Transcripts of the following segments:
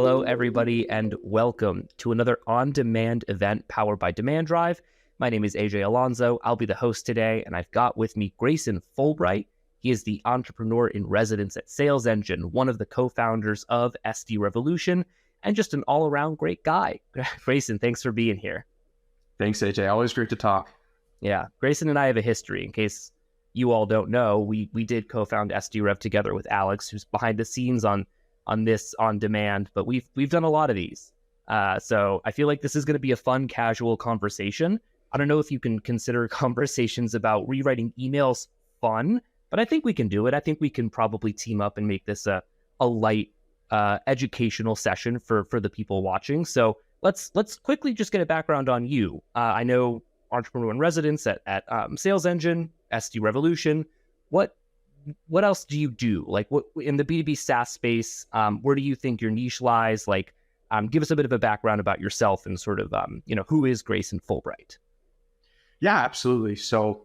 Hello, everybody, and welcome to another on-demand event powered by demandDrive. My name is AJ Alonso. I'll be the host today, and I've got with me Grayson Fulbright. He is the entrepreneur in residence at Sales Engine, one of the co-founders of SD Revolution, and just an all-around great guy. Grayson, thanks for being here. Thanks, AJ. Always great to talk. Yeah, Grayson and I have a history. In case you all don't know, we did co-found SD Rev together with Alex, who's behind the scenes on this on demand, but we've done a lot of these. So I feel like this is going to be a fun, casual conversation. I don't know if you can consider conversations about rewriting emails fun, but I think we can do it. I think we can probably team up and make this a light educational session for the people watching. So let's quickly just get a background on you. I know entrepreneur in residence at Sales Engine, SD Revolution. What else do you do? Like, what in the B2B SaaS space, where do you think your niche lies? Like, give us a bit of a background about yourself and sort of, who is Grayson Fulbright? Yeah, absolutely. So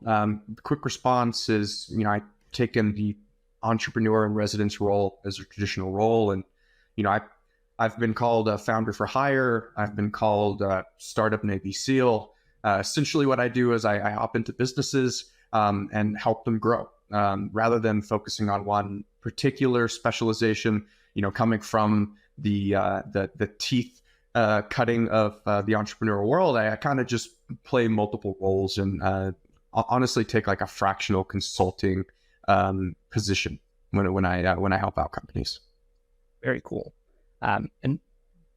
quick response is, I've taken the entrepreneur in residence role as a traditional role. And, I've been called a founder for hire. I've been called a startup Navy SEAL. Essentially what I do is I hop into businesses and help them grow. Rather than focusing on one particular specialization, coming from the teeth cutting of the entrepreneurial world, I kind of just play multiple roles and honestly take like a fractional consulting position when I help out companies. Very cool. And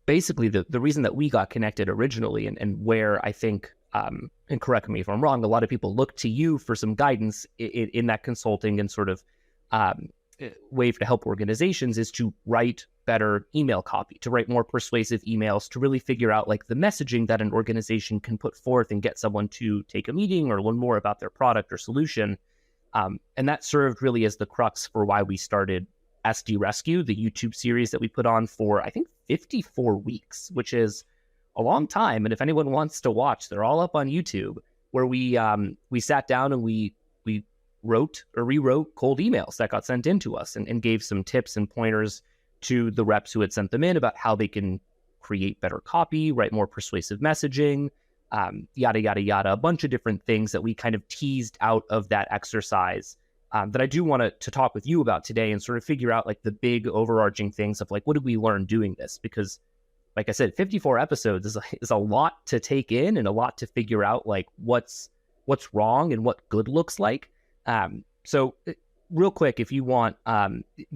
basically the reason that we got connected originally and where I think, and correct me if I'm wrong, a lot of people look to you for some guidance in that consulting and sort of way to help organizations is to write better email copy, to write more persuasive emails, to really figure out like the messaging that an organization can put forth and get someone to take a meeting or learn more about their product or solution. And that served really as the crux for why we started SD Rescue, the YouTube series that we put on for, I think, 54 weeks, which is a long time. And if anyone wants to watch, they're all up on YouTube, where we sat down and we wrote or rewrote cold emails that got sent in to us and gave some tips and pointers to the reps who had sent them in about how they can create better copy, write more persuasive messaging, yada, yada, yada, a bunch of different things that we kind of teased out of that exercise that I do want to talk with you about today and sort of figure out like the big overarching things of like, what did we learn doing this? Because like I said, 54 episodes is a lot to take in and a lot to figure out like what's wrong and what good looks like. So real quick, if you want,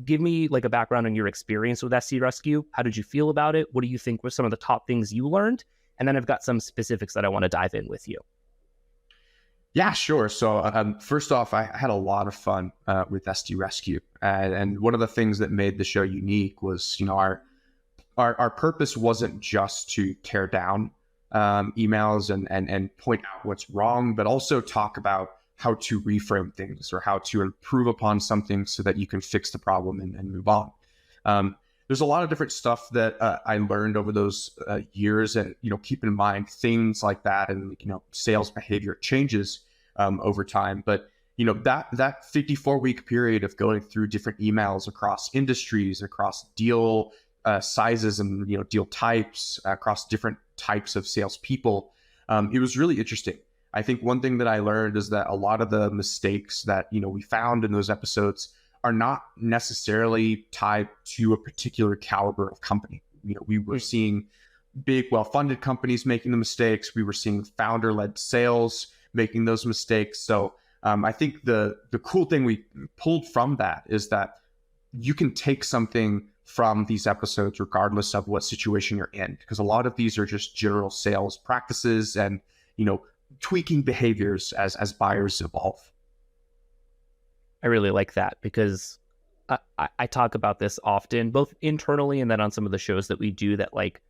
give me like a background on your experience with SD Rescue. How did you feel about it? What do you think were some of the top things you learned? And then I've got some specifics that I want to dive in with you. Yeah, sure. So first off, I had a lot of fun with SD Rescue. And one of the things that made the show unique was, our purpose wasn't just to tear down emails and point out what's wrong, but also talk about how to reframe things or how to improve upon something so that you can fix the problem and move on. There's a lot of different stuff that I learned over those years, and keep in mind things like that, and sales behavior changes over time. But that 54-week period of going through different emails across industries, across deal sizes and deal types, across different types of salespeople, it was really interesting. I think one thing that I learned is that a lot of the mistakes that we found in those episodes are not necessarily tied to a particular caliber of company. We were seeing big, well-funded companies making the mistakes. We were seeing founder-led sales making those mistakes. So I think the cool thing we pulled from that is that you can take something from these episodes regardless of what situation you're in, because a lot of these are just general sales practices and tweaking behaviors as buyers evolve. I really like that because I talk about this often, both internally and then on some of the shows that we do, that like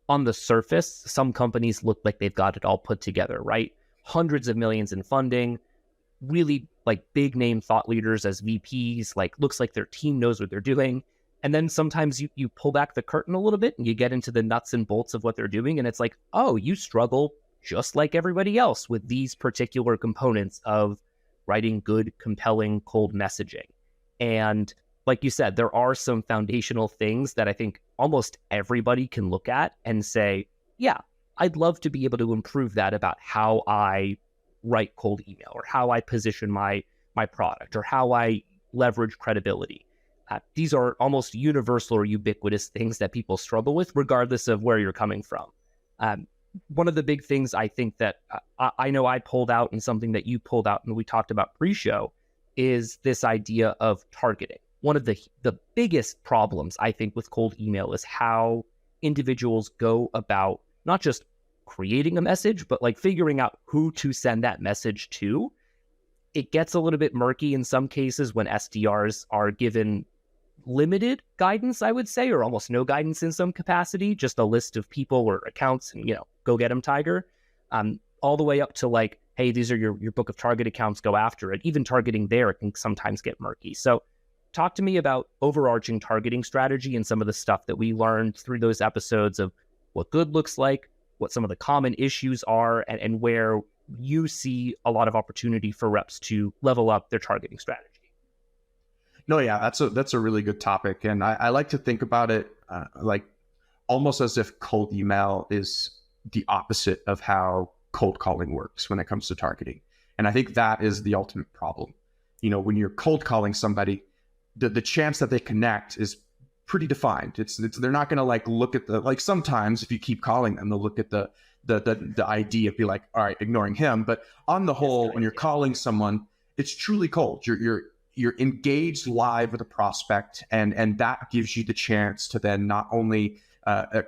on the surface, some companies look like they've got it all put together, right? Hundreds of millions in funding, really like big name thought leaders as VPs, like looks like their team knows what they're doing. And then sometimes you pull back the curtain a little bit and you get into the nuts and bolts of what they're doing. And it's like, oh, you struggle just like everybody else with these particular components of writing good, compelling, cold messaging. And like you said, there are some foundational things that I think almost everybody can look at and say, yeah, I'd love to be able to improve that about how I write cold email, or how I position my product, or how I leverage credibility. These are almost universal or ubiquitous things that people struggle with, regardless of where you're coming from. One of the big things I think that I know I pulled out, and something that you pulled out and we talked about pre-show, is this idea of targeting. One of the biggest problems I think with cold email is how individuals go about not just creating a message, but like figuring out who to send that message to. It gets a little bit murky in some cases when SDRs are given limited guidance, I would say, or almost no guidance in some capacity, just a list of people or accounts and, go get them, Tiger. All the way up to like, hey, these are your book of target accounts, go after it. Even targeting there can sometimes get murky. So talk to me about overarching targeting strategy and some of the stuff that we learned through those episodes of what good looks like, what some of the common issues are, and where you see a lot of opportunity for reps to level up their targeting strategy. No, yeah, that's a really good topic. And I like to think about it like almost as if cold email is the opposite of how cold calling works when it comes to targeting. And I think that is the ultimate problem. When you're cold calling somebody, the chance that they connect is pretty defined. They're not going to like look at sometimes if you keep calling them, they'll look at the ID and be like, all right, ignoring him. But on the whole, when you're calling someone, it's truly cold. You're engaged live with a prospect, and that gives you the chance to then not only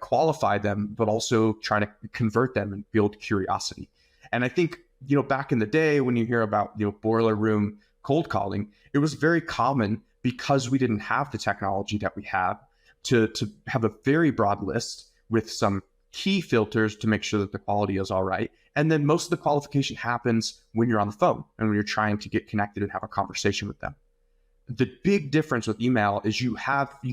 qualify them, but also try to convert them and build curiosity. And I think, back in the day when you hear about, boiler room cold calling, it was very common because we didn't have the technology that we have to have a very broad list with some key filters to make sure that the quality is all right. And then most of the qualification happens when you're on the phone and when you're trying to get connected and have a conversation with them. The big difference with email is you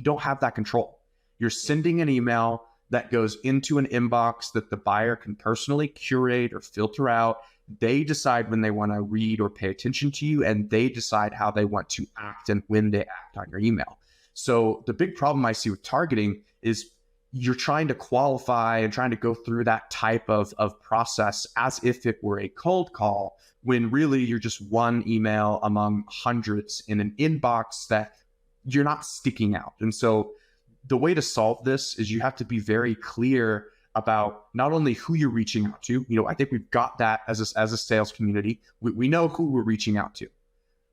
don't have that control. You're sending an email that goes into an inbox that the buyer can personally curate or filter out. They decide when they want to read or pay attention to you, and they decide how they want to act and when they act on your email. So the big problem I see with targeting is you're trying to qualify and trying to go through that type of process as if it were a cold call, when really you're just one email among hundreds in an inbox that you're not sticking out. And so the way to solve this is you have to be very clear about not only who you're reaching out to. I think we've got that as a sales community. We know who we're reaching out to,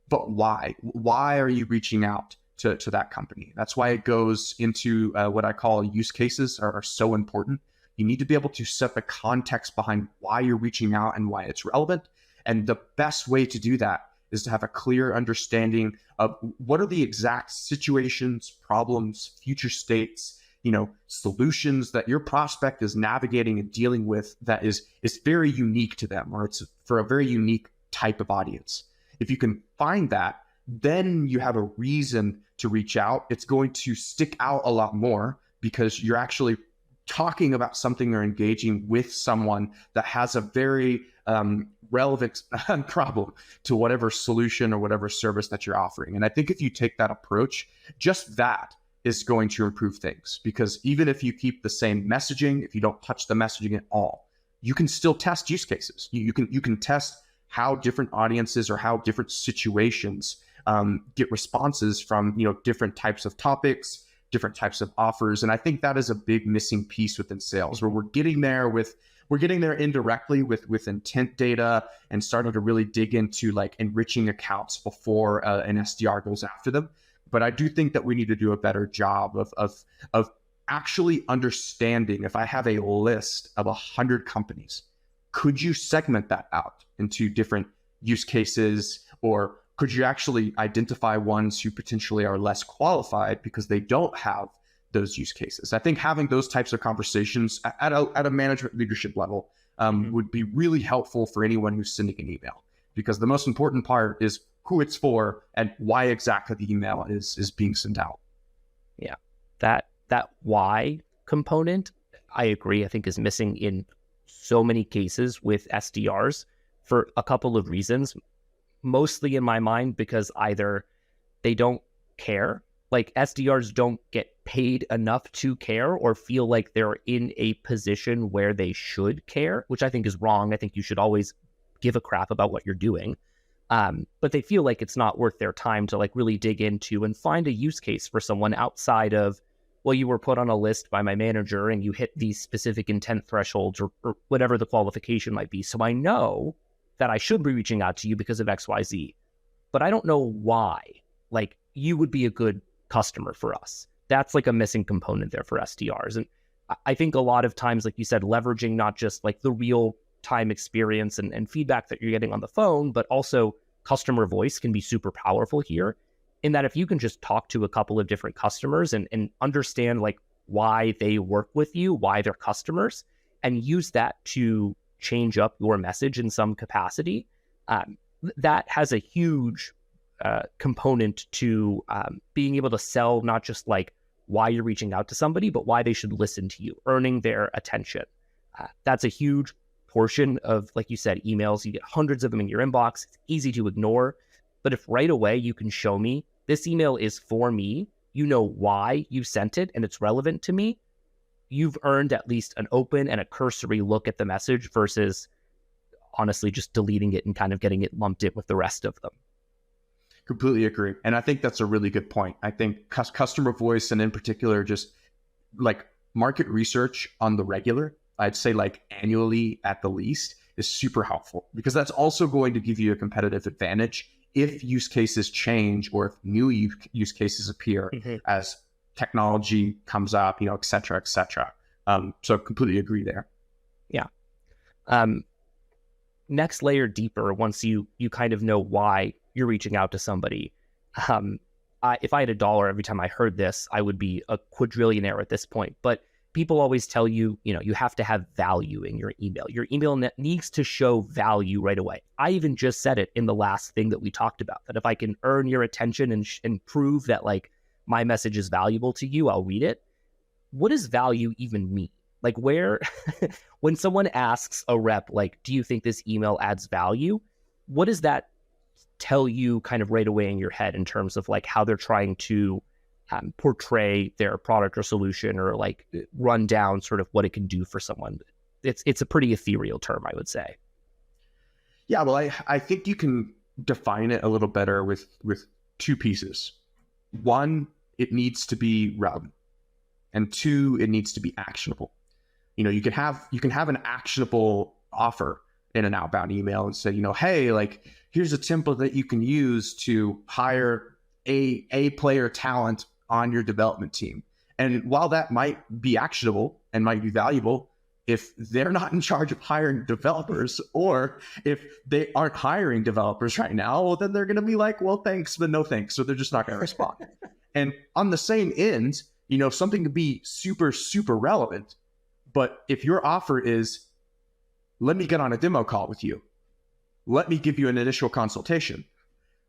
but why? Why are you reaching out to that company? That's why it goes into what I call use cases are so important. You need to be able to set the context behind why you're reaching out and why it's relevant. And the best way to do that is to have a clear understanding of what are the exact situations, problems, future states, solutions that your prospect is navigating and dealing with that is very unique to them, or it's for a very unique type of audience. If you can find that, then you have a reason to reach out. It's going to stick out a lot more because you're actually talking about something or engaging with someone that has a very relevant problem to whatever solution or whatever service that you're offering. And I think if you take that approach, just that is going to improve things, because even if you keep the same messaging, if you don't touch the messaging at all, you can still test use cases. You can test how different audiences or how different situations get responses from different types of topics, different types of offers. And I think that is a big missing piece within sales, where we're getting there indirectly with intent data and starting to really dig into like enriching accounts before an SDR goes after them. But I do think that we need to do a better job of actually understanding, if I have a list of 100 companies, could you segment that out into different use cases, or could you actually identify ones who potentially are less qualified because they don't have those use cases? I think having those types of conversations at a management leadership level would be really helpful for anyone who's sending an email, because the most important part is who it's for and why exactly the email is being sent out. Yeah, that why component, I agree, I think is missing in so many cases with SDRs for a couple of reasons. Mostly in my mind because either they don't care, like SDRs don't get paid enough to care or feel like they're in a position where they should care, which I think is wrong. I think you should always give a crap about what you're doing. But they feel like it's not worth their time to like really dig into and find a use case for someone outside of, well, you were put on a list by my manager and you hit these specific intent thresholds or whatever the qualification might be. So I know that I should be reaching out to you because of XYZ, but I don't know why. Like, you would be a good customer for us. That's like a missing component there for SDRs. And I think a lot of times, like you said, leveraging not just like the real time experience and feedback that you're getting on the phone, but also customer voice can be super powerful here, in that if you can just talk to a couple of different customers and understand like why they work with you, why they're customers, and use that to change up your message in some capacity, that has a huge component to being able to sell not just like why you're reaching out to somebody, but why they should listen to you, earning their attention. That's a huge portion of, like you said, emails. You get hundreds of them in your inbox. It's easy to ignore. But if right away you can show me this email is for me, you know why you sent it and it's relevant to me, you've earned at least an open and a cursory look at the message versus honestly just deleting it and kind of getting it lumped in with the rest of them. Completely agree. And I think that's a really good point. I think customer voice, and in particular, just like market research on the regular, I'd say like annually at the least, is super helpful, because that's also going to give you a competitive advantage if use cases change or if new use cases appear as technology comes up, you know, et cetera, et cetera. So completely agree there. Yeah. Next layer deeper, once you kind of know why you're reaching out to somebody. If I had $1 every time I heard this, I would be a quadrillionaire at this point. But people always tell you, you know, you have to have value in your email. Your email needs to show value right away. I even just said it in the last thing that we talked about, that if I can earn your attention and prove that like my message is valuable to you, I'll read it. What does value even mean? Like, where, when someone asks a rep, like, do you think this email adds value? What does that tell you kind of right away in your head in terms of like how they're trying to portray their product or solution, or like run down sort of what it can do for someone? It's a pretty ethereal term, I would say. Yeah, well, I think you can define it a little better with two pieces. One, it needs to be relevant, and two, it needs to be actionable. You know, you can have an actionable offer in an outbound email and say, you know, hey, like, here's a template that you can use to hire a player talent on your development team. And while that might be actionable and might be valuable, if they're not in charge of hiring developers, or if they aren't hiring developers right now, well, then they're going to be like, well, thanks, but no thanks. So they're just not going to respond. And on the same end, you know, something could be super, super relevant. But if your offer is, let me get on a demo call with you, let me give you an initial consultation,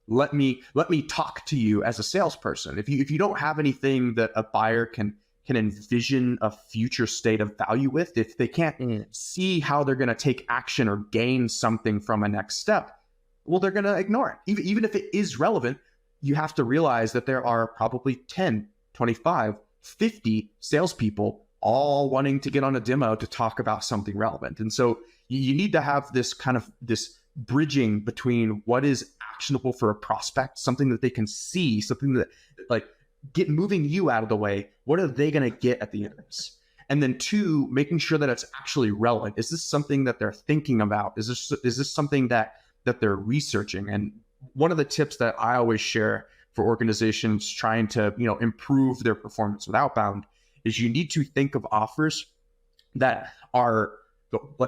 let me talk to you as a salesperson. If you don't have anything that a buyer can envision a future state of value with, if they can't see how they're going to take action or gain something from a next step, well, they're going to ignore it. Even if it is relevant, you have to realize that there are probably 10, 25, 50 salespeople all wanting to get on a demo to talk about something relevant. And so you need to have this kind of this bridging between what is actionable for a prospect, something that they can see, something that like get moving you out of the way. What are they going to get at the end of this? And then two, making sure that it's actually relevant. Is this something that they're thinking about? Is this something that they're researching? And one of the tips that I always share for organizations trying to, you know, improve their performance with outbound is you need to think of offers that are,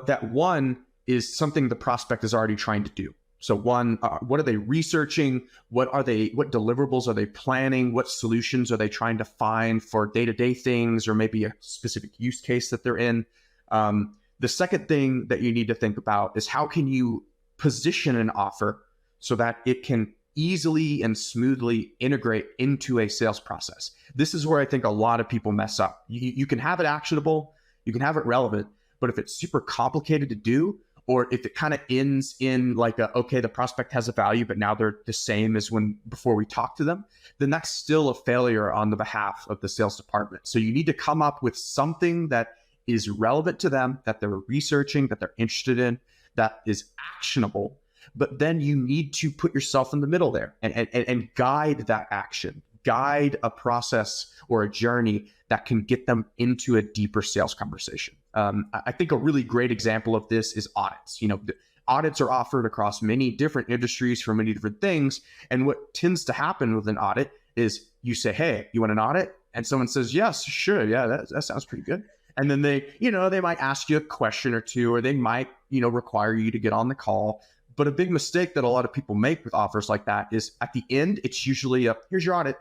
that one is something the prospect is already trying to do. So one, what are they researching? What deliverables are they planning? What solutions are they trying to find for day-to-day things, or maybe a specific use case that they're in? The second thing that you need to think about is how can you position an offer so that it can easily and smoothly integrate into a sales process. This is where I think a lot of people mess up. You can have it actionable, you can have it relevant, but if it's super complicated to do, or if it kind of ends in like okay, the prospect has a value, but now they're the same as before we talk to them, then that's still a failure on the behalf of the sales department. So you need to come up with something that is relevant to them, that they're researching, that they're interested in, that is actionable. But then you need to put yourself in the middle there and guide that action, guide a process or a journey that can get them into a deeper sales conversation. I think a really great example of this is audits. The audits are offered across many different industries for many different things. And what tends to happen with an audit is you say, hey, you want an audit? And someone says, yes, sure. Yeah, that sounds pretty good. And then they might ask you a question or two, or they might, require you to get on the call. But a big mistake that a lot of people make with offers like that is at the end, it's usually here's your audit.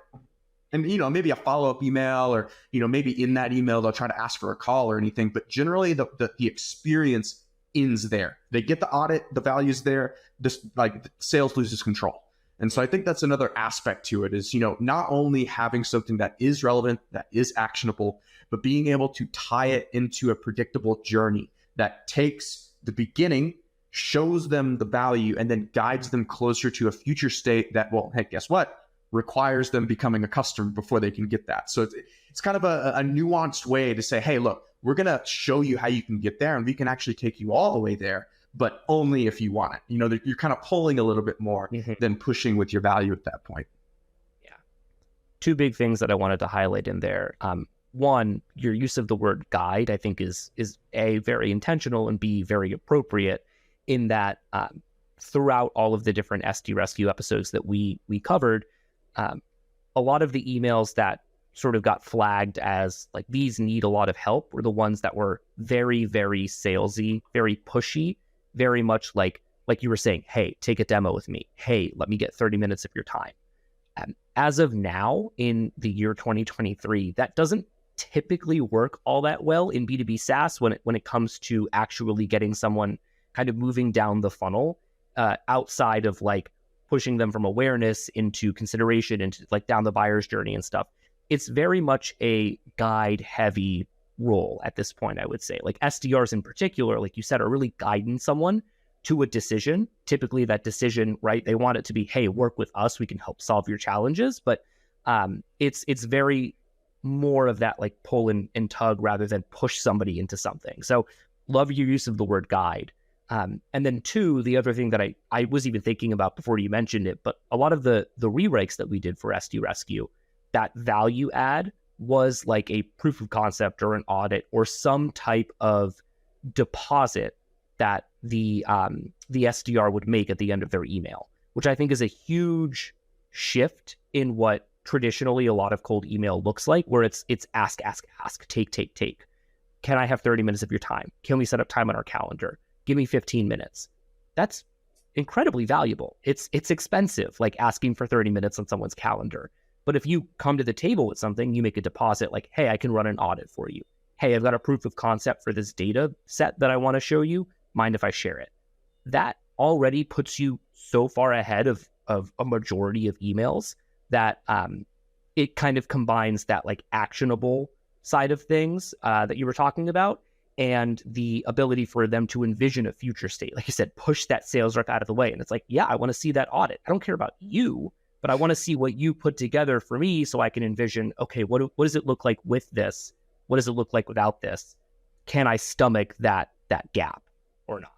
And, maybe a follow-up email, or, maybe in that email, they'll try to ask for a call or anything. But generally the experience ends there. They get the audit, the value's there, just like sales loses control. And so I think that's another aspect to it is, not only having something that is relevant, that is actionable, but being able to tie it into a predictable journey that takes the beginning, shows them the value, and then guides them closer to a future state that, well, hey, guess what? Requires them becoming a customer before they can get that. So it's kind of a nuanced way to say, hey, look, we're going to show you how you can get there, and we can actually take you all the way there, but only if you want it. You're kind of pulling a little bit more than pushing with your value at that point. Yeah. Two big things that I wanted to highlight in there. One, your use of the word guide, I think is A, very intentional, and B, very appropriate in that throughout all of the different SD Rescue episodes that we covered, a lot of the emails that sort of got flagged as like these need a lot of help were the ones that were very, very salesy, very pushy, very much like you were saying, hey, take a demo with me. Hey, let me get 30 minutes of your time. As of now, in the year 2023, that doesn't typically work all that well in B2B SaaS when it comes to actually getting someone kind of moving down the funnel outside of like pushing them from awareness into consideration, into like down the buyer's journey and stuff. It's very much a guide heavy role at this point, I would say. Like SDRs in particular, like you said, are really guiding someone to a decision. Typically that decision, right, they want it to be, hey, work with us, we can help solve your challenges. But it's very more of that like pull and tug rather than push somebody into something. So love your use of the word guide. And then two, the other thing that I was even thinking about before you mentioned it, but a lot of the rewrites that we did for SD Rescue, that value add was like a proof of concept or an audit or some type of deposit that the SDR would make at the end of their email, which I think is a huge shift in what traditionally a lot of cold email looks like, where it's ask, take. Can I have 30 minutes of your time? Can we set up time on our calendar? Give me 15 minutes. That's incredibly valuable. It's expensive, like asking for 30 minutes on someone's calendar. But if you come to the table with something, you make a deposit like, hey, I can run an audit for you. Hey, I've got a proof of concept for this data set that I want to show you. Mind if I share it? That already puts you so far ahead of a majority of emails that it kind of combines that like actionable side of things that you were talking about, and the ability for them to envision a future state. Like you said, push that sales rep out of the way. And it's like, yeah, I want to see that audit. I don't care about you, but I want to see what you put together for me so I can envision, okay, what does it look like with this? What does it look like without this? Can I stomach that gap or not?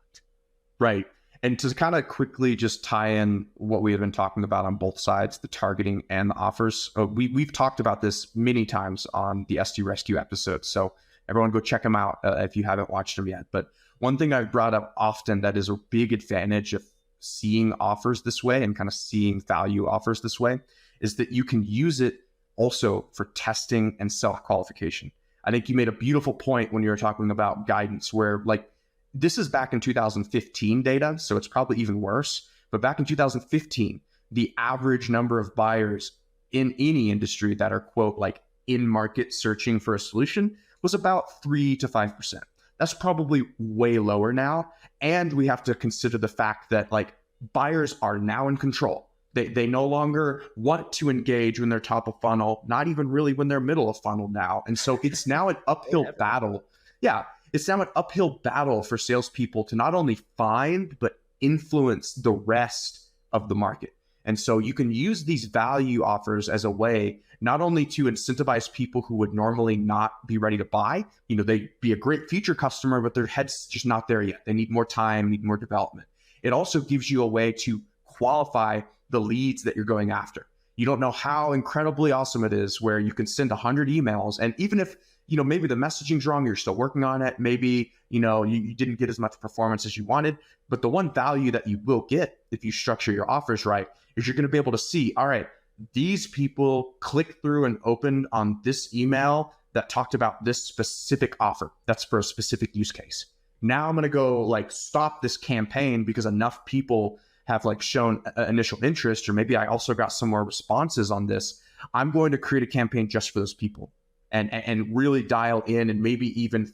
Right. And to kind of quickly just tie in what we have been talking about on both sides, the targeting and the offers, we've talked about this many times on the SD Rescue episodes. So everyone go check them out if you haven't watched them yet. But one thing I've brought up often that is a big advantage of seeing offers this way and kind of seeing value offers this way is that you can use it also for testing and self-qualification. I think you made a beautiful point when you were talking about guidance, where like this is back in 2015 data, so it's probably even worse. But back in 2015, the average number of buyers in any industry that are, quote, like in market searching for a solution was about 3 to 5%. That's probably way lower now. And we have to consider the fact that like buyers are now in control. They no longer want to engage when they're top of funnel, not even really when they're middle of funnel now. And so it's now an uphill battle. Yeah, it's now an uphill battle for salespeople to not only find, but influence the rest of the market. And so you can use these value offers as a way not only to incentivize people who would normally not be ready to buy, they'd be a great future customer, but their head's just not there yet. They need more time, need more development. It also gives you a way to qualify the leads that you're going after. You don't know how incredibly awesome it is where you can send 100 emails, and even if maybe the messaging's wrong, you're still working on it. Maybe, you didn't get as much performance as you wanted. But the one value that you will get if you structure your offers right is you're going to be able to see, all right, these people clicked through and opened on this email that talked about this specific offer. That's for a specific use case. Now I'm going to go stop this campaign because enough people have shown initial interest, or maybe I also got some more responses on this. I'm going to create a campaign just for those people. And really dial in and maybe even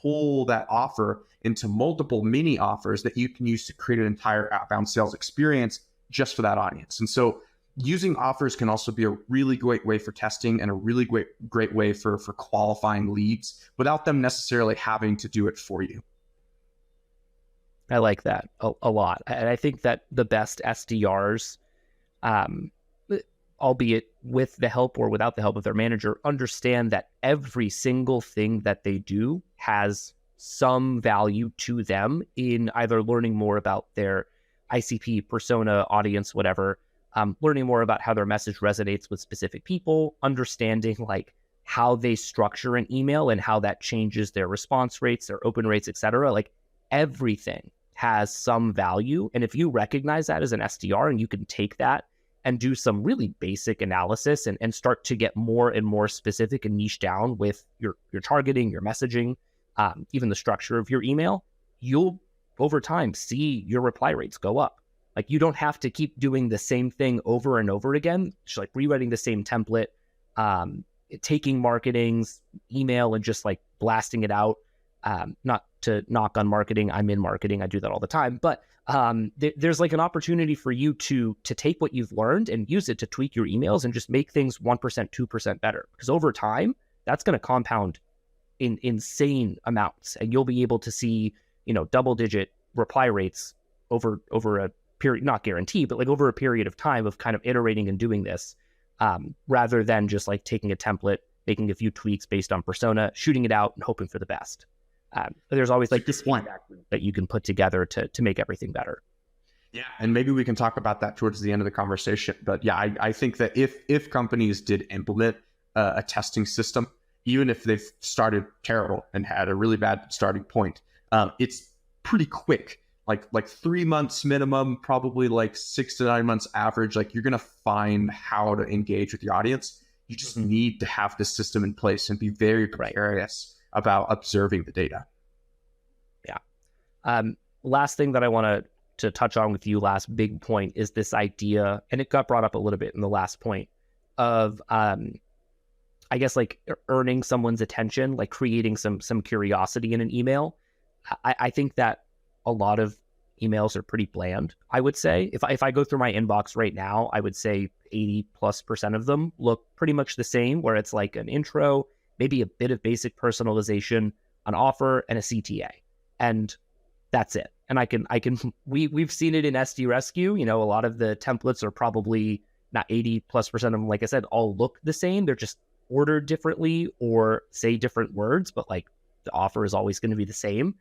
pull that offer into multiple mini offers that you can use to create an entire outbound sales experience just for that audience. And so using offers can also be a really great way for testing and a really great way for qualifying leads without them necessarily having to do it for you. I like that a lot. And I think that the best SDRs, albeit with the help or without the help of their manager, understand that every single thing that they do has some value to them in either learning more about their ICP, persona, audience, whatever, learning more about how their message resonates with specific people, understanding how they structure an email and how that changes their response rates, their open rates, etc. Everything has some value. And if you recognize that as an SDR and you can take that and do some really basic analysis and start to get more and more specific and niche down with your targeting, your messaging, even the structure of your email, you'll over time see your reply rates go up. You don't have to keep doing the same thing over and over again, just rewriting the same template, taking marketing's email and just blasting it out. Not to knock on marketing. I'm in marketing. I do that all the time, but there's an opportunity for you to take what you've learned and use it to tweak your emails and just make things 1%, 2% better. Because over time, that's going to compound in insane amounts, and you'll be able to see, double-digit reply rates over a period, not guaranteed, but over a period of time of kind of iterating and doing this, rather than just taking a template, making a few tweaks based on persona, shooting it out, and hoping for the best. There's always this feedback that you can put together to make everything better. Yeah, and maybe we can talk about that towards the end of the conversation. But yeah, I think that if companies did implement a testing system, even if they've started terrible and had a really bad starting point, it's pretty quick. Like 3 months minimum, probably 6 to 9 months average. You're gonna find how to engage with your audience. You just need to have this system in place and be very curious about observing the data. Yeah. Last thing that I want to touch on with you, last big point, is this idea, and it got brought up a little bit in the last point, of I guess earning someone's attention, creating some curiosity in an email. I think that a lot of emails are pretty bland, I would say. If I go through my inbox right now, I would say 80+% of them look pretty much the same, where it's an intro, maybe a bit of basic personalization, an offer, and a CTA. And that's it. And we've seen it in SD Rescue. A lot of the templates are probably not 80+% of them, like I said, all look the same. They're just ordered differently or say different words, but the offer is always going to be the same.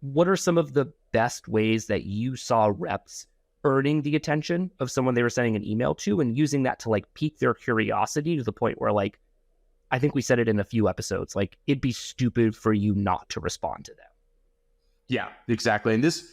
What are some of the best ways that you saw reps earning the attention of someone they were sending an email to and using that to pique their curiosity to the point where I think we said it in a few episodes, it'd be stupid for you not to respond to them. Yeah, exactly. And this,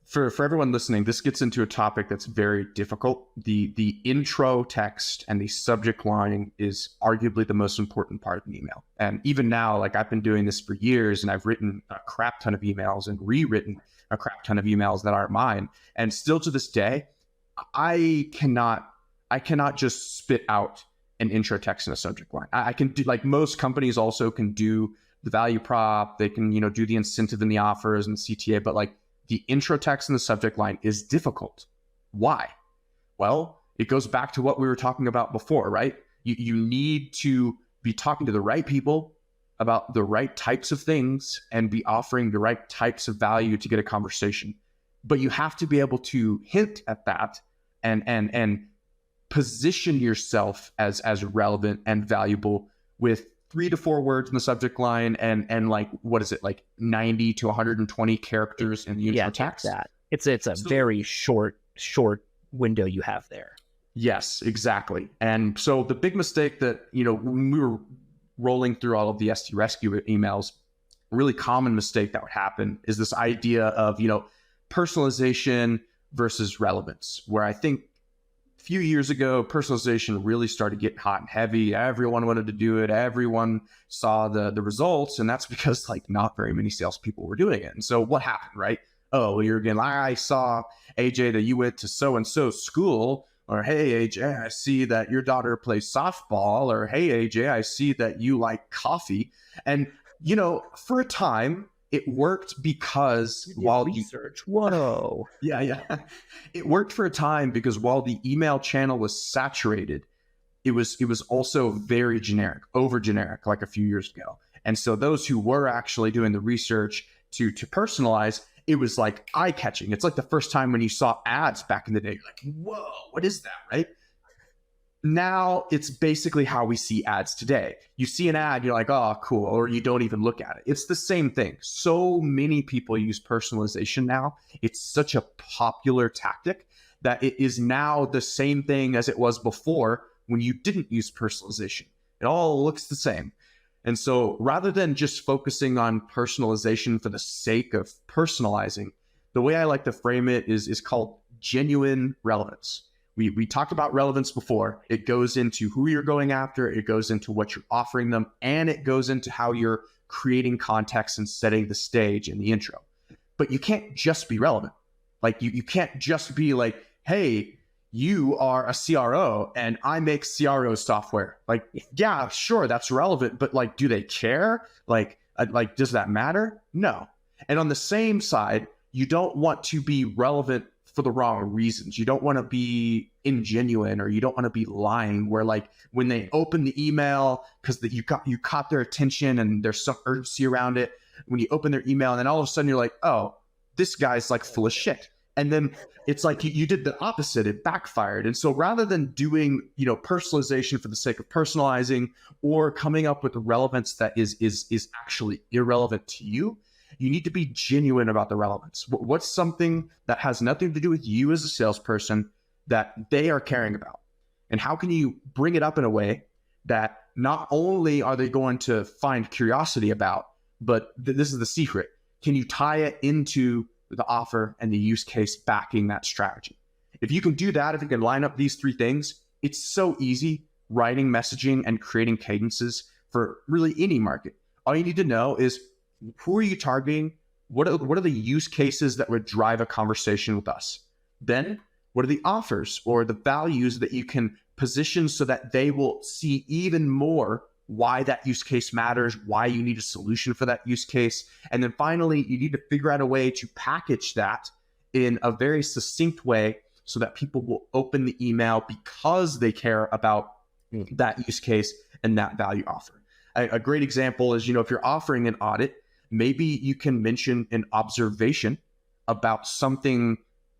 for everyone listening, this gets into a topic that's very difficult. The intro text and the subject line is arguably the most important part of an email. And even now, I've been doing this for years, and I've written a crap ton of emails and rewritten a crap ton of emails that aren't mine. And still to this day, I cannot just spit out an intro text and a subject line. I can do, most companies also can do the value prop. They can, do the incentive in the offers and CTA, but the intro text and the subject line is difficult. Why? Well, it goes back to what we were talking about before, right? You need to be talking to the right people about the right types of things and be offering the right types of value to get a conversation. But you have to be able to hint at that and position yourself as relevant and valuable with 3 to 4 words in the subject line and like, what is it, like 90 to 120 characters in the intro text? That. It's a very short window you have there. Yes, exactly. And so the big mistake that, when we were rolling through all of the SD Rescue emails, a really common mistake that would happen is this idea of, personalization versus relevance, where I think a few years ago, personalization really started getting hot and heavy. Everyone wanted to do it. Everyone saw the results. And that's because like not very many salespeople were doing it. And so what happened, right? Oh, well, you're again, I saw AJ that you went to so-and-so school, or hey, AJ, I see that your daughter plays softball, or hey, AJ, I see that you like coffee. And, for a time, it worked because while research, whoa. Yeah. It worked for a time because while the email channel was saturated, it was also very generic, over generic, like a few years ago. And so those who were actually doing the research to personalize, it was like eye-catching. It's like the first time when you saw ads back in the day, you're like, whoa, what is that, right? Now it's basically how we see ads today. You see an ad, you're like, oh, cool, or you don't even look at it. It's the same thing. So many people use personalization now. It's such a popular tactic that it is now the same thing as it was before when you didn't use personalization. It all looks the same. And so rather than just focusing on personalization for the sake of personalizing, the way I like to frame it is called genuine relevance. We talked about relevance before. It goes into who you're going after, it goes into what you're offering them, and it goes into how you're creating context and setting the stage in the intro. But you can't just be relevant. Like you can't just be like, hey, you are a CRO and I make CRO software. Like, yeah, sure, that's relevant, but like, do they care? Like, does that matter? No. And on the same side, you don't want to be relevant for the wrong reasons. You don't want to be ingenuine, or you don't want to be lying, where like when they open the email because you caught their attention and there's some urgency around it, when you open their email and then all of a sudden you're like, oh, this guy's like full of shit. And then it's like you did the opposite. It backfired. And so rather than doing, personalization for the sake of personalizing or coming up with relevance that is actually irrelevant to you, you need to be genuine about the relevance. What's something that has nothing to do with you as a salesperson that they are caring about? And how can you bring it up in a way that not only are they going to find curiosity about, but this is the secret. Can you tie it into the offer and the use case backing that strategy? If you can do that, if you can line up these 3 things, it's so easy writing messaging and creating cadences for really any market. All you need to know is, who are you targeting? What are the use cases that would drive a conversation with us? Then what are the offers or the values that you can position so that they will see even more why that use case matters, why you need a solution for that use case. And then finally, you need to figure out a way to package that in a very succinct way so that people will open the email because they care about that use case and that value offer. A great example is, if you're offering an audit, maybe you can mention an observation about something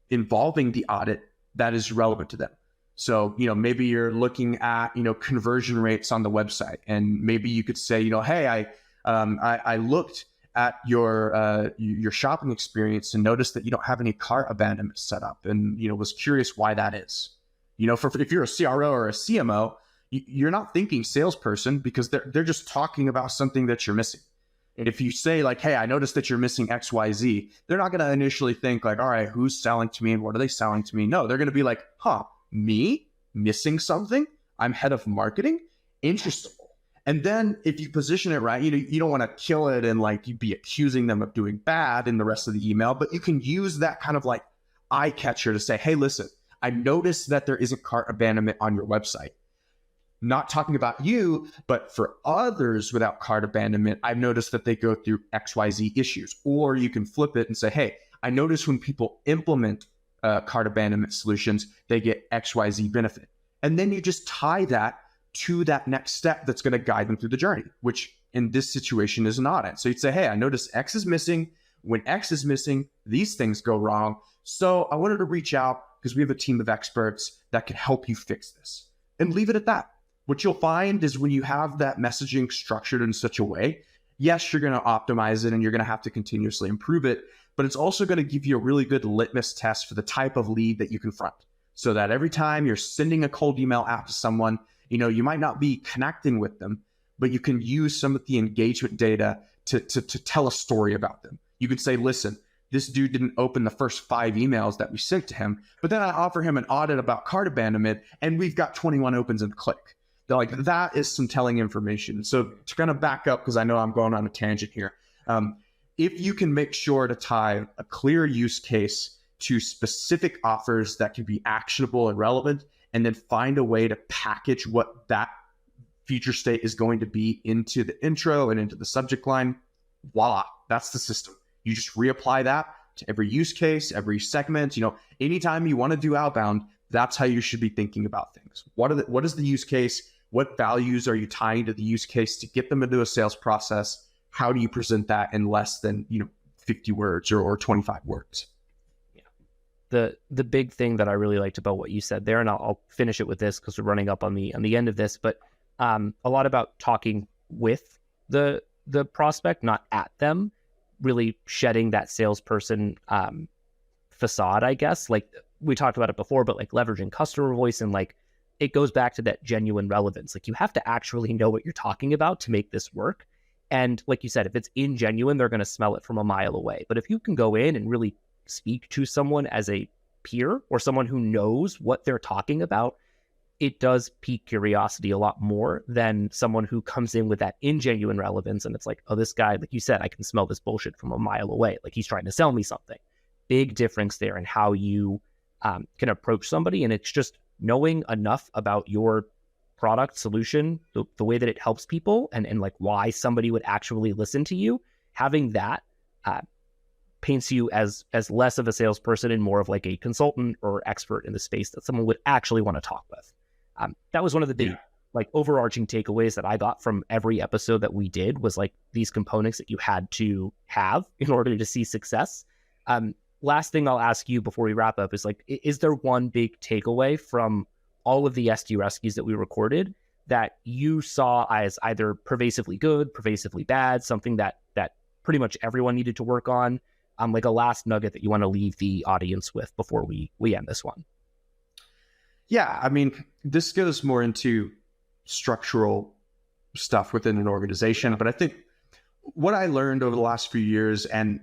involving the audit that is relevant to them. So, maybe you're looking at, conversion rates on the website, and maybe you could say, hey, I looked at your shopping experience and noticed that you don't have any cart abandonment set up, and, was curious why that is. If you're a CRO or a CMO, you're not thinking salesperson because they're just talking about something that you're missing. If you say like, hey, I noticed that you're missing XYZ, they're not going to initially think like, all right, who's selling to me and what are they selling to me? No, they're going to be like, me missing something? I'm head of marketing? Interesting. And then if you position it right, you don't want to kill it and like you be accusing them of doing bad in the rest of the email, but you can use that kind of like eye catcher to say, hey, listen, I noticed that there isn't cart abandonment on your website. Not talking about you, but for others without cart abandonment, I've noticed that they go through XYZ issues. Or you can flip it and say, hey, I notice when people implement cart abandonment solutions, they get XYZ benefit. And then you just tie that to that next step that's going to guide them through the journey, which in this situation is not it. So you'd say, hey, I noticed X is missing. When X is missing, these things go wrong. So I wanted to reach out because we have a team of experts that can help you fix this, and leave it at that. What you'll find is when you have that messaging structured in such a way, yes, you're going to optimize it and you're going to have to continuously improve it, but it's also going to give you a really good litmus test for the type of lead that you confront. So that every time you're sending a cold email out to someone, you might not be connecting with them, but you can use some of the engagement data to tell a story about them. You could say, listen, this dude didn't open the first 5 emails that we sent to him, but then I offer him an audit about cart abandonment and we've got 21 opens and click. They're like, that is some telling information. So to kind of back up, because I know I'm going on a tangent here. If you can make sure to tie a clear use case to specific offers that can be actionable and relevant, and then find a way to package what that future state is going to be into the intro and into the subject line, voila, that's the system. You just reapply that to every use case, every segment. Anytime you want to do outbound, that's how you should be thinking about things. What is the use case? What values are you tying to the use case to get them into a sales process? How do you present that in less than 50 words or 25 words? The big thing that I really liked about what you said there, and I'll finish it with this because we're running up on the end of this, but a lot about talking with the prospect, not at them, really shedding that salesperson facade, I guess. Like we talked about it before, but like leveraging customer voice, and like it goes back to that genuine relevance. Like you have to actually know what you're talking about to make this work. And like you said, if it's ingenuine, they're going to smell it from a mile away. But if you can go in and really speak to someone as a peer or someone who knows what they're talking about, it does pique curiosity a lot more than someone who comes in with that ingenuine relevance. And it's like, oh, this guy, like you said, I can smell this bullshit from a mile away. Like he's trying to sell me something. Big difference there in how you can approach somebody. And it's just knowing enough about your product solution, the way that it helps people, and like why somebody would actually listen to you. Having that paints you as less of a salesperson and more of like a consultant or expert in the space that someone would actually want to talk with. That was one of the big like overarching takeaways that I got from every episode that we did, was like these components that you had to have in order to see success. Last thing I'll ask you before we wrap up is like, is there one big takeaway from all of the SD rescues that we recorded that you saw as either pervasively good, pervasively bad, something that pretty much everyone needed to work on? Like a last nugget that you want to leave the audience with before we end this one. Yeah, I mean, this goes more into structural stuff within an organization, but I think what I learned over the last few years, and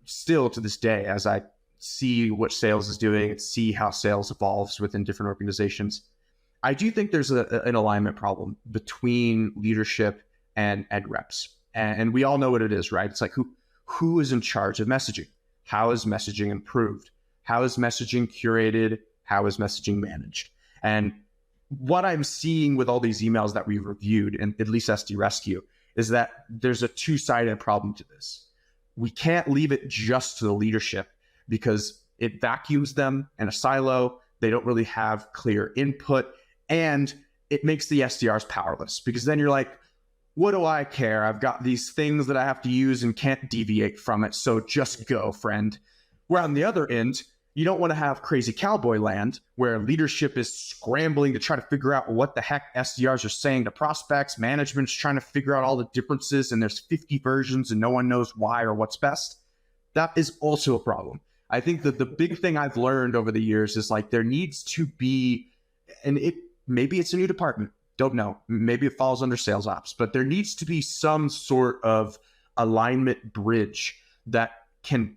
still to this day, as I see what sales is doing and see how sales evolves within different organizations, I do think there's an alignment problem between leadership and reps. And we all know what it is, right? It's like who is in charge of messaging? How is messaging improved? How is messaging curated? How is messaging managed? And what I'm seeing with all these emails that we've reviewed, and at least SD Rescue, is that there's a two-sided problem to this. We can't leave it just to the leadership because it vacuums them in a silo. They don't really have clear input, and it makes the SDRs powerless, because then you're like, what do I care? I've got these things that I have to use and can't deviate from it. So just go, friend. Where on the other end, you don't want to have crazy cowboy land where leadership is scrambling to try to figure out what the heck SDRs are saying to prospects. Management's trying to figure out all the differences, and there's 50 versions and no one knows why or what's best. That is also a problem. I think that the big thing I've learned over the years is like there needs to be, and maybe it's a new department, don't know, maybe it falls under sales ops, but there needs to be some sort of alignment bridge that can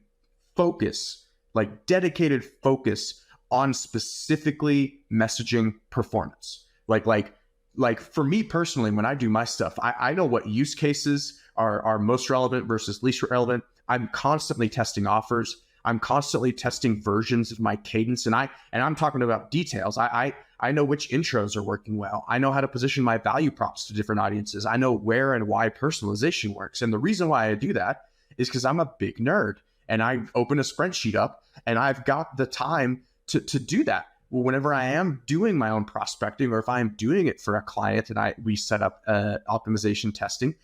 focus, like dedicated focus on specifically messaging performance. Like for me personally, when I do my stuff, I know what use cases are most relevant versus least relevant. I'm constantly testing offers. I'm constantly testing versions of my cadence, and I'm talking about details. I know which intros are working well. I know how to position my value props to different audiences. I know where and why personalization works. And the reason why I do that is because I'm a big nerd, and I open a spreadsheet up and I've got the time to do that. well, whenever I am doing my own prospecting, or if I'm doing it for a client and we set up optimization testing,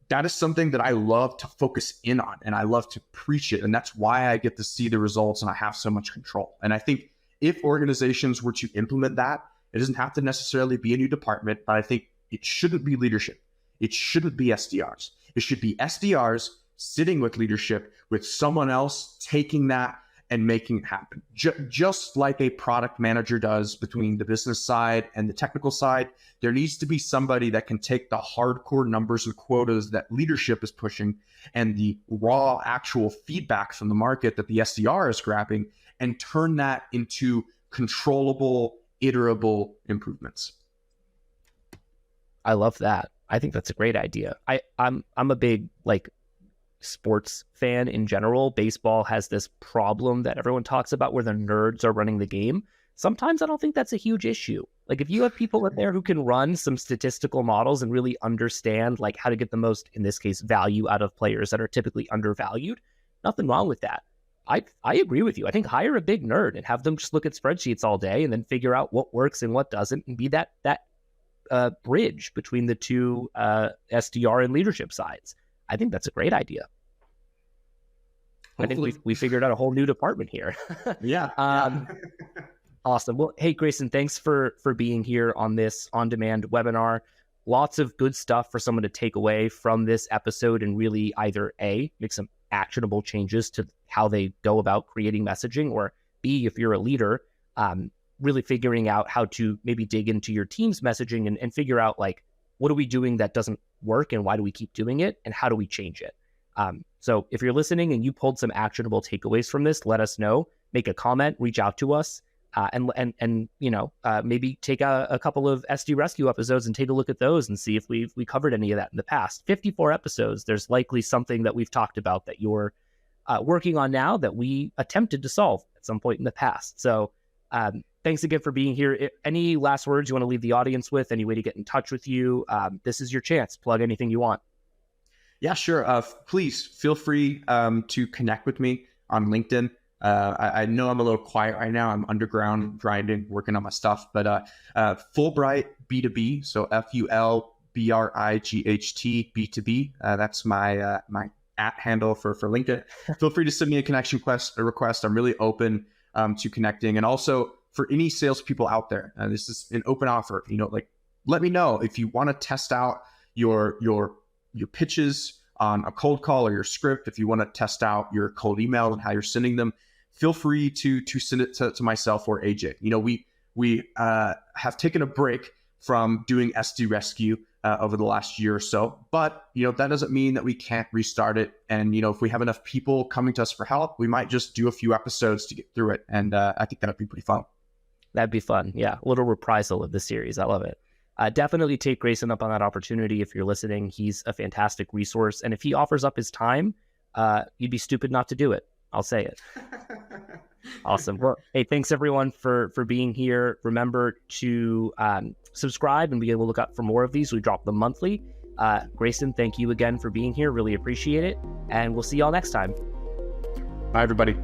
that is something that I love to focus in on, and I love to preach it. And that's why I get to see the results and I have so much control. And I think if organizations were to implement that, it doesn't have to necessarily be a new department, but I think it shouldn't be leadership. It shouldn't be SDRs. It should be SDRs sitting with leadership, with someone else taking that and making it happen. Just like a product manager does between the business side and the technical side, there needs to be somebody that can take the hardcore numbers and quotas that leadership is pushing and the raw actual feedback from the market that the SDR is grabbing and turn that into controllable, iterable improvements. I love that. I think that's a great idea. I'm a big sports fan in general. Baseball has this problem that everyone talks about where the nerds are running the game. Sometimes I don't think that's a huge issue. Like if you have people in there who can run some statistical models and really understand how to get the most, in this case, value out of players that are typically undervalued, nothing wrong with that. I agree with you. I think hire a big nerd and have them just look at spreadsheets all day and then figure out what works and what doesn't and be that bridge between the two SDR and leadership sides. I think that's a great idea. Hopefully. I think we figured out a whole new department here. Yeah. Awesome. Well, hey, Grayson, thanks for being here on this on-demand webinar. Lots of good stuff for someone to take away from this episode and really either A, make some actionable changes to how they go about creating messaging, or B, if you're a leader, really figuring out how to maybe dig into your team's messaging and figure out what are we doing that doesn't work and why do we keep doing it and how do we change it? So if you're listening and you pulled some actionable takeaways from this, let us know, make a comment, reach out to us, and maybe take a couple of SD Rescue episodes and take a look at those and see if we covered any of that in the past. 54 episodes, there's likely something that we've talked about that you're working on now that we attempted to solve at some point in the past. So thanks again for being here. Any last words you want to leave the audience with? Any way to get in touch with you? This is your chance. Plug anything you want. Yeah, sure. Please feel free to connect with me on LinkedIn. I know I'm a little quiet right now. I'm underground grinding, working on my stuff, but Fulbright B2B. So FULBRIGHT B2B. That's my my handle for LinkedIn. Feel free to send me a connection request. I'm really open to connecting. And also for any salespeople out there, this is an open offer. Let me know if you want to test out your pitches on a cold call or your script. If you want to test out your cold email and how you're sending them, feel free to send it to myself or AJ. We have taken a break from doing SD Rescue over the last year or so, but that doesn't mean that we can't restart it. And if we have enough people coming to us for help, we might just do a few episodes to get through it. And I think that'd be pretty fun. That'd be fun. Yeah, a little reprisal of the series. I love it. Definitely take Grayson up on that opportunity if you're listening. He's a fantastic resource. And if he offers up his time, you'd be stupid not to do it. I'll say it. Awesome. Well, hey, thanks everyone for being here. Remember to subscribe and be able to look out for more of these. We drop them monthly. Grayson, thank you again for being here. Really appreciate it. And we'll see y'all next time. Bye, everybody.